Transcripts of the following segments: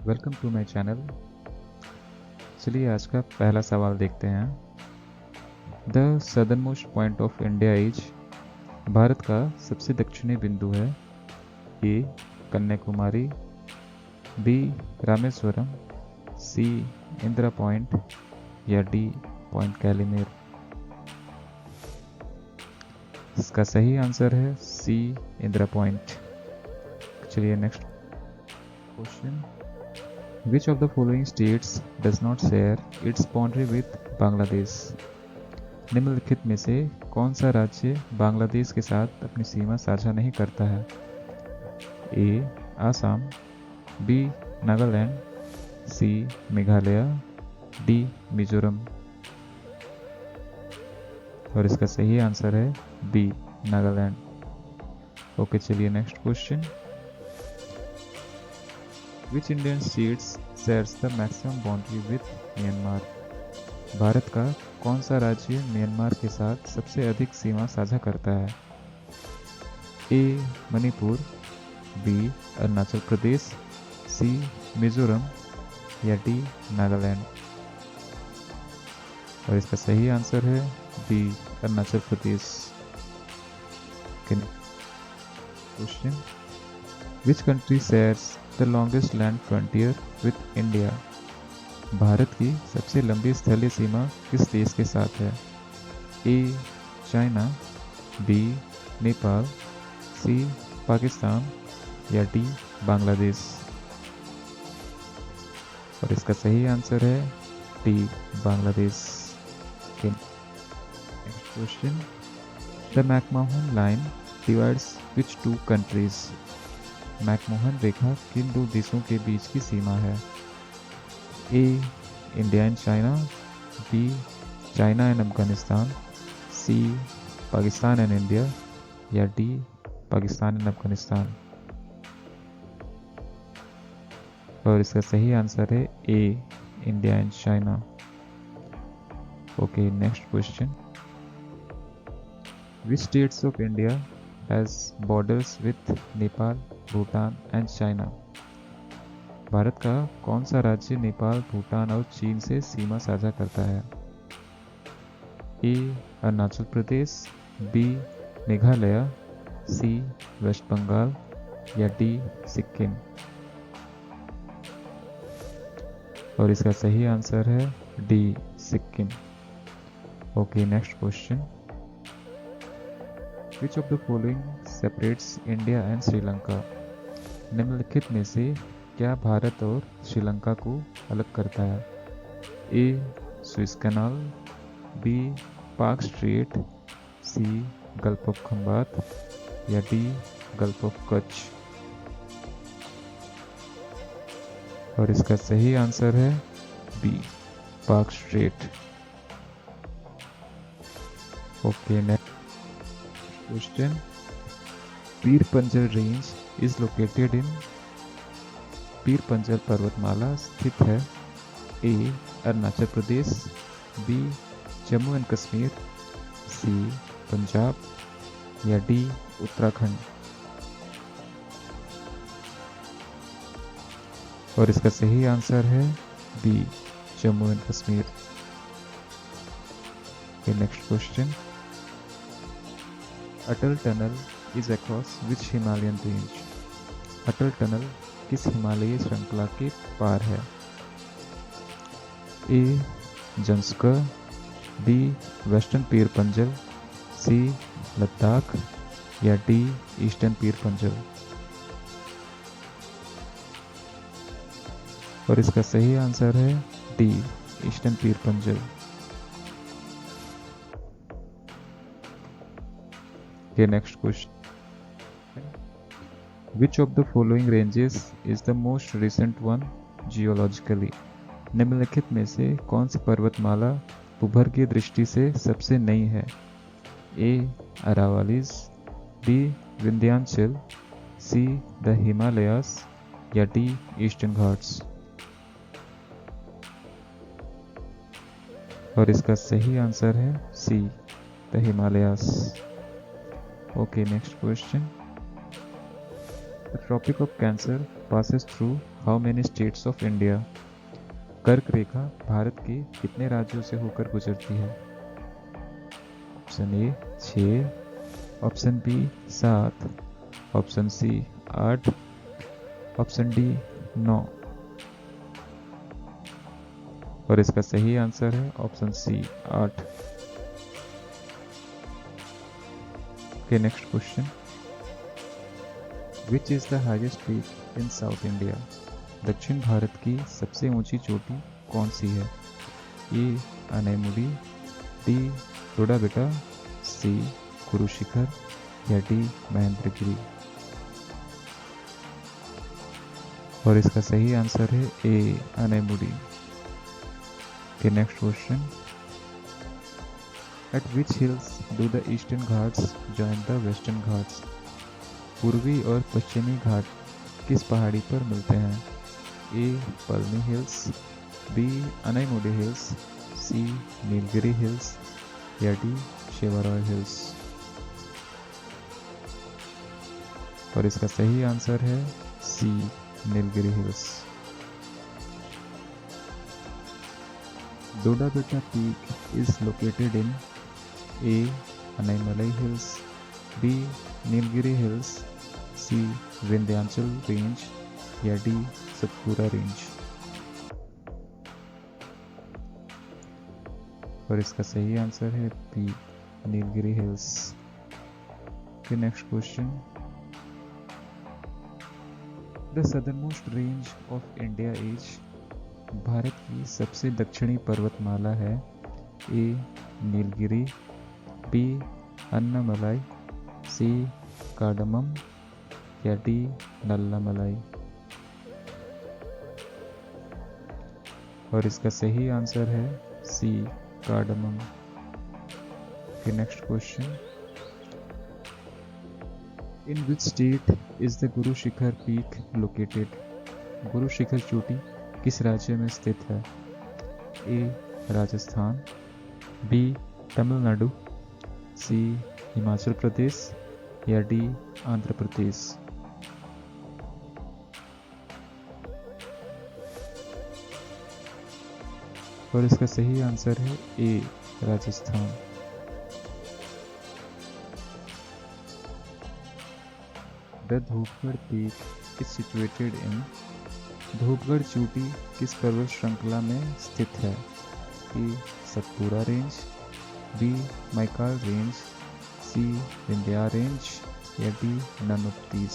Welcome to my channel. चलिए आज का पहला सवाल देखते हैं। The southern most point of India is. Bharat का सबसे दक्षिणी बिंदु है। ए कन्याकुमारी, बी रामेश्वरम, सी इंदिरा पॉइंट या डी पॉइंट कैलिमेर। इसका सही आंसर है सी इंदिरा पॉइंट। चलिए next question. Which of the following states does not share its boundary with Bangladesh? निम्नलिखित में से कौन सा राज्य बांग्लादेश के साथ अपनी सीमा साझा नहीं करता है? ए आसाम, बी नागालैंड, सी मेघालय, डी मिजोरम। और इसका सही आंसर है बी नागालैंड। ओके चलिए next question. Which Indian states shares the maximum boundary with Myanmar? Bharat का कौन सा राज्य म्यांमार के साथ सबसे अधिक सीमा साझा करता है? ए मणिपुर, बी अरुणाचल प्रदेश, सी मिजोरम या डी नागालैंड। और इसका सही आंसर है D Arunachal Pradesh. Question. Which country shares the longest land frontier with India? Bharat की सबसे लंबी स्थलीय सीमा किस देश के साथ है? A China, B Nepal, C Pakistan या डी बांग्लादेश। और इसका सही आंसर है D Bangladesh. Next question. The McMahon line divides which two countries? McMahon रेखा किन दो देशों के बीच की सीमा है? A India and China, B China and Afghanistan, C Pakistan and India या डी पाकिस्तान एंड अफगानिस्तान। और इसका सही आंसर है A India and China. Okay next question. Which states of India has borders with Nepal, Bhutan and China? Bharat का कौन सा राज्य नेपाल, भूटान और चीन से सीमा साझा करता है? A Arunachal Pradesh, B Meghalaya, C waste Bengal या डी सिक्किम। और इसका सही आंसर है D Sikkim. Okay next question. Which of the following separates India and Sri Lanka? निम्नलिखित में से क्या भारत और श्रीलंका को अलग करता है? A Suez canal, B Palk strait, C gulf of Khambhat या डी गल्फ ऑफ कच्छ। और इसका सही आंसर है B Palk straight. Okay next question. Pir Panjal range is located in. Pir Panjal पर्वतमाला स्थित है। A Arunachal Pradesh, B Jammu and Kashmir, C Punjab या डी उत्तराखंड। और इसका सही आंसर है B Jammu and Kashmir. Next question. Atal tunnel is across which Himalayan range? Atal tunnel किस हिमालयी श्रृंखला के पार है? ए जंस्कर, बी वेस्टर्न पीर पंजल, सी लद्दाख या डी ईस्टर्न पीर पंजल। और इसका सही आंसर है D eastern Pir Panjal. Next question. Which of the following ranges is the most recent one geologically? निम्नलिखित में से कौन सी पर्वतमाला भूभर्गीय दृष्टि से सबसे नई है? A Aravallis, B Vindhyachal, C the Himalayas या डी ईस्टर्न घाट्स। और इसका सही आंसर है C the Himalayas. Okay, next question. The Tropic of Cancer passes through how many states of India? कर्क रेखा भारत के कितने राज्यों से होकर गुजरती है? Option A 6, option B 7, option C 8, option D 9। और इसका सही आंसर है option C 8। Okay, next question. Which is the highest peak in South India? दक्षिण भारत की सबसे ऊंची चोटी कौन सी है? ए अनैमुडी, डी टोडाबेटा, सी गुरु शिखर या डी महेंद्रगिरी। और इसका सही आंसर है ए अनैमुडी। के next question. At which hills do the eastern Ghats join the western Ghats? पूर्वी और पश्चिमी घाट किस पहाड़ी पर मिलते हैं? A Palani hills, B Anaimudi hills, C Nilgiri hills या डी शेवारॉय हिल्स। और इसका सही आंसर है C Nilgiri hills. Doddabetta peak is located in A. Anaimalai Hills, B. Nilgiri Hills, C. Vindhyachal Range या D. Satpura Range। और इसका सही आंसर है B. Nilgiri hills. Okay next question. The southernmost range of India is? भारत की सबसे दक्षिणी पर्वतमाला है A Nilgiri, B Annamalai, C cardamom या डी नल्लामलाई। और इसका सही आंसर है C cardamom. Okay next question. In which state is the Guru Shikhar peak located? Guru Shikhar चोटी किस राज्य में स्थित है? A Rajasthan, B Tamil Nadu, C Himachal Pradesh या डी आंध्र प्रदेश। और इसका सही आंसर है A Rajasthan. The Dhupgarh peak is situated in? धूपगढ़ चोटी किस पर्वत श्रृंखला में स्थित है? A Satpura range, B Maikal range, C Vindhya range या डी नन ऑफ दीज।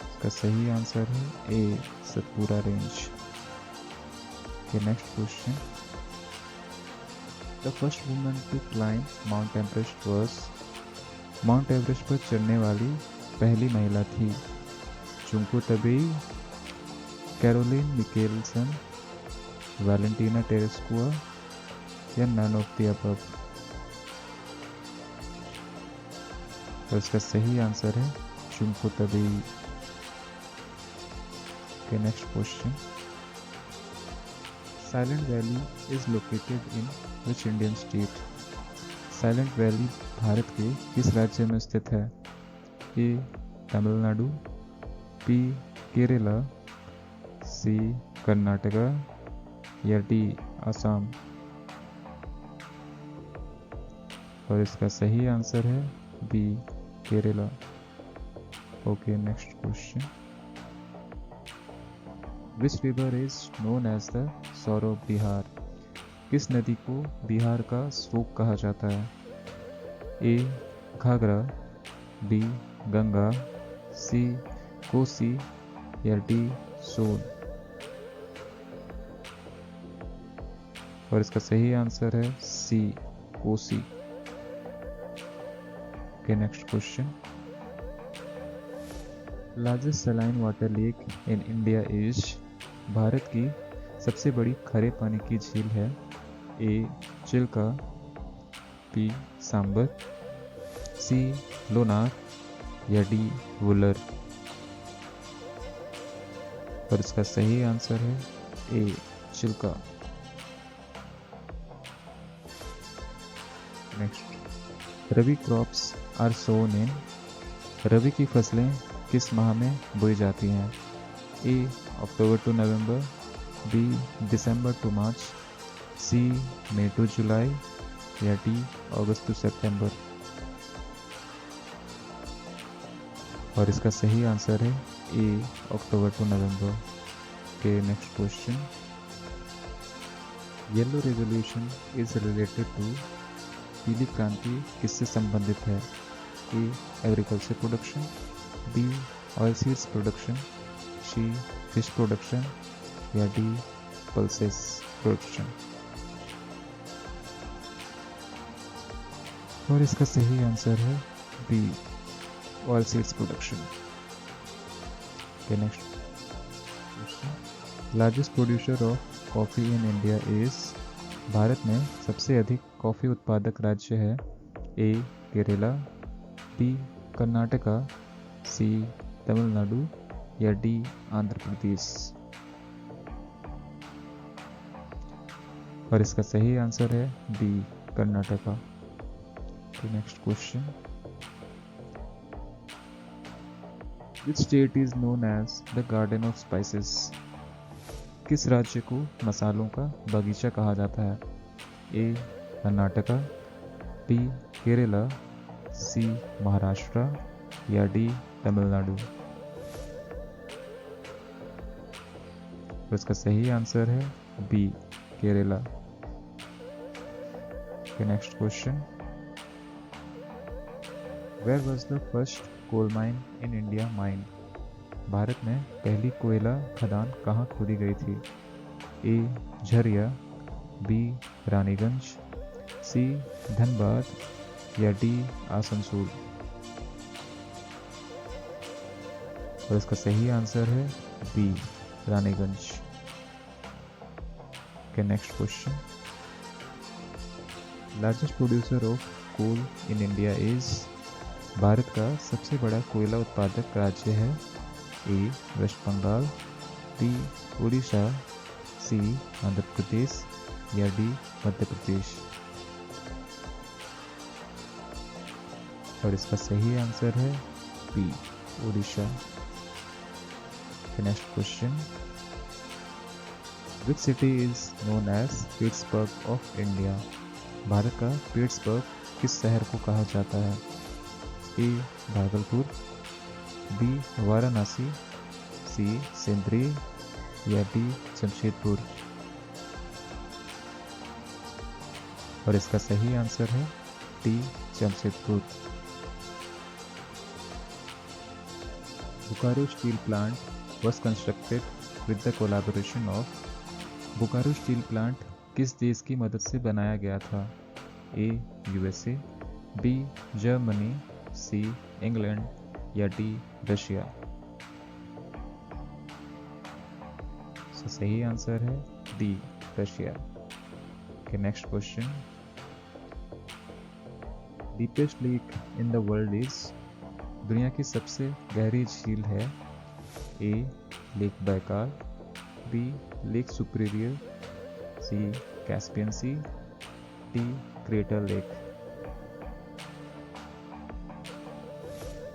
इसका सही आंसर है A Satpura range. Okay next question. The first woman to climb Mount Everest was? Mount Everest पर चढ़ने वाली पहली महिला थी जुंको तबेई, कैरोलिन मिकेलसन, वैलेंटीना टेरेस्कुआ या नन ऑफ द अबव। तो इसका सही आंसर है जुंको तबेई। के next question. Silent valley is located in which Indian state? Silent valley Bharat के किस राज्य में स्थित है? A Tamil Nadu, B Kerala, C Karnataka या डी असम। और इसका सही आंसर है B Kerala. Okay, next question. Which river is known as the sorrow of Bihar? किस नदी को बिहार का शोक कहा जाता है? A Ghaghara, B Ganga, C Kosi या डी सोन। और इसका सही आंसर है C Kosi. Okay next question. Largest saline water lake in India is? भारत की सबसे बड़ी खरे पानी की झील है A Chilka, B Sambhar, C Lonar या डी वुलर। और इसका सही आंसर है A Chilka. Next, rabi crops are sown in? Rabi की फसलें किस माह में बोई जाती हैं? A October to November, B December to March, C May to July या डी अगस्त टू सितंबर। और इसका सही आंसर है ए October to November. Okay next question, yellow revolution is related to, पीली क्रांति किससे संबंधित है? A agriculture production, B oil seeds production, C fish production या डी पल्सेस प्रोडक्शन। और इसका सही आंसर है B oil seeds production. Next question, largest producer of coffee in India is, भारत में सबसे अधिक कॉफी उत्पादक राज्य है? A Kerala, B Karnataka, C Tamil Nadu या डी आंध्र प्रदेश। और इसका सही आंसर है B Karnataka. Next question, which state is known as the garden of spices, किस राज्य को मसालों का बगीचा कहा जाता है? A Karnataka, B Kerala, C Maharashtra या डी तमिलनाडु। तो इसका सही आंसर है B Kerala. Next question, where was the first coal mine in India mine, Bharat में पहली कोयला खदान कहाँ खोदी गई थी? A Jharia, B Raniganj, C Dhanbad या डी आसनसोल। और इसका सही आंसर है B Raniganj. Next question, largest producer of coal in India is, Bharat का सबसे बड़ा कोयला उत्पादक राज्य है? A West Bengal, B Orissa, C Andhra Pradesh या डी मध्य प्रदेश। और इसका सही आंसर है B Orissa. Next question, which city is known as Pittsburgh of India, Bharat का पिट्सबर्ग किस शहर को कहा जाता है? A Bhagalpur, B Varanasi, C Sindri या डी जमशेदपुर। और इसका सही आंसर है D Jamshedpur. Bokaro steel plant was constructed with the collaboration of, Bokaro steel plant किस देश की मदद से बनाया गया था? A USA, B Germany, C England या डी रशिया। सही आंसर है D Russia. Next question, deepest lake in the world is, दुनिया की सबसे गहरी झील है? A lake Baikal, B lake Superior, C Caspian sea, D crater lake.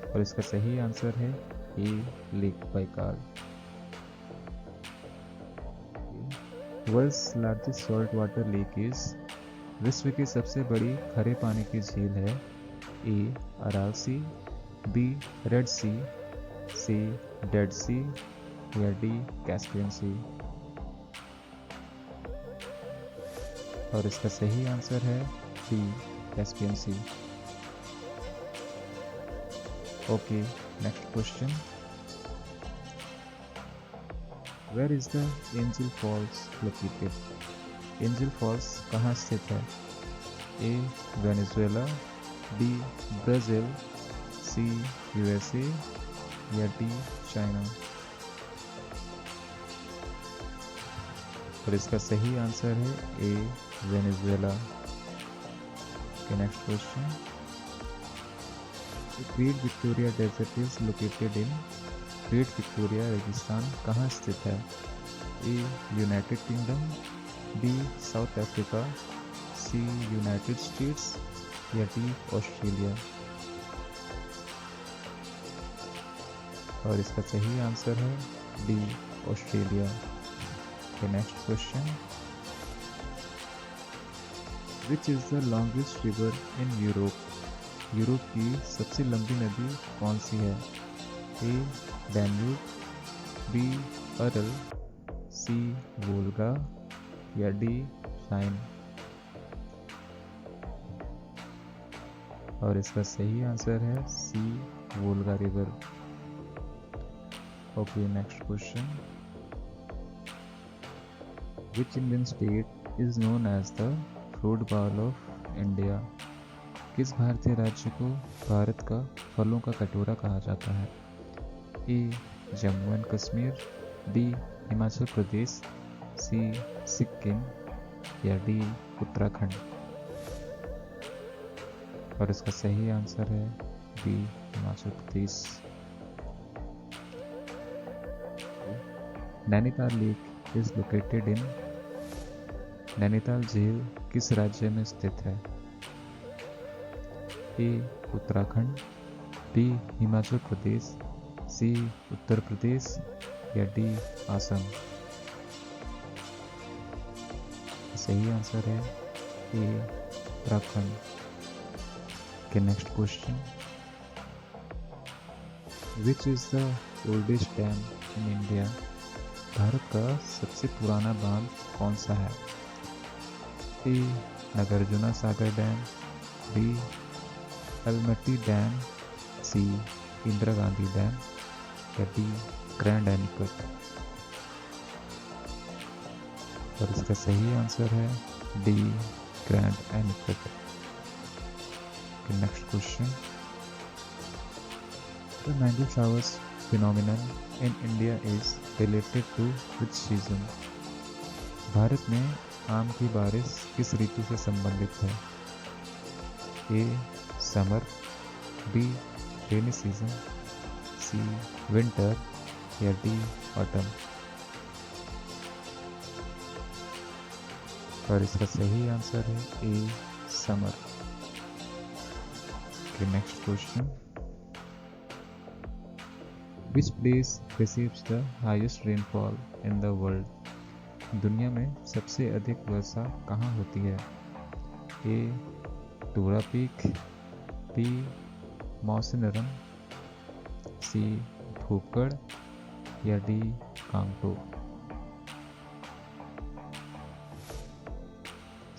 और इसका सही आंसर है A lake Baikal. World's largest salt water lake is, विश्व की सबसे बड़ी खरे पानी की झील है? A Aral sea, B red sea, C dead sea या डी कैस्पियन सी। और इसका सही आंसर है D Caspian sea. Okay, next question, where is the angel falls located, angel falls कहाँ स्थित है? A Venezuela, B Brazil, C USA या D China. और इसका सही आंसर है A Venezuela. Next question, great Victoria desert is located in, great Victoria रेगिस्तान कहाँ स्थित है? A united kingdom, B south Africa, C united states या डी ऑस्ट्रेलिया। और इसका सही आंसर है D Australia. Next question, which is the longest river in Europe. Europe की सबसे लंबी नदी कौन सी है? A Danube, B Aral, C Volga या डी राइन। और इसका सही आंसर है C Volga river. Okay, next question, which Indian state is known as the fruit bowl of India. किस भारतीय राज्य को भारत का फलों का कटोरा कहा जाता है? A Jammu and Kashmir, B Himachal Pradesh, C Sikkim या डी उत्तराखंड। और इसका सही आंसर है B Himachal Pradesh. Nainital lake is located in. Nainital झील किस राज्य में स्थित है? A Uttarakhand, B Himachal Pradesh, C Uttar Pradesh या डी असम। सही आंसर है ए उत्तराखंड। के next question, which is the oldest dam in India. Bharat का सबसे पुराना बांध कौन सा है? ए Nagarjuna Sagar dam, B Almatti dam, C Indira Gandhi dam या डी ग्रैंड एनीकट। और इसका सही आंसर है D grand anicut. Next question, the mango flowers phenomenon in India is related to which season? Bharat में आम की बारिश किस ऋतु से संबंधित है? A summer, B rainy season, C winter या डी ऑटम। और इसका सही आंसर है A summer. Next question, which place receives the highest rainfall in the world. दुनिया में सबसे अधिक वर्षा कहाँ होती है? A Tura peak, B Mawsynram, C Dhupgarh या डी कांगटो।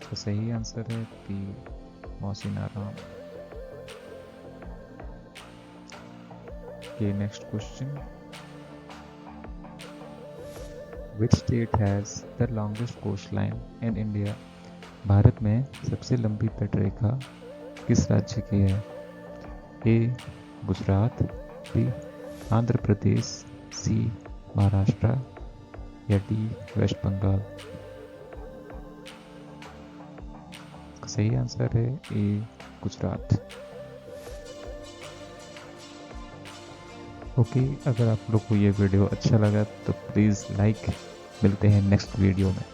तो सही आंसर है B Mawsynram. Okay, next question. Which state has the longest coastline in India? Bharat में सबसे लंबी तटरेखा किस राज्य की है? ए गुजरात, बी आंध्र प्रदेश, सी महाराष्ट्र या डी वेस्ट बंगाल। सही आंसर है ए गुजरात। ओके, अगर आप लोग को ये वीडियो अच्छा लगा तो प्लीज़ लाइक। मिलते हैं नेक्स्ट वीडियो में।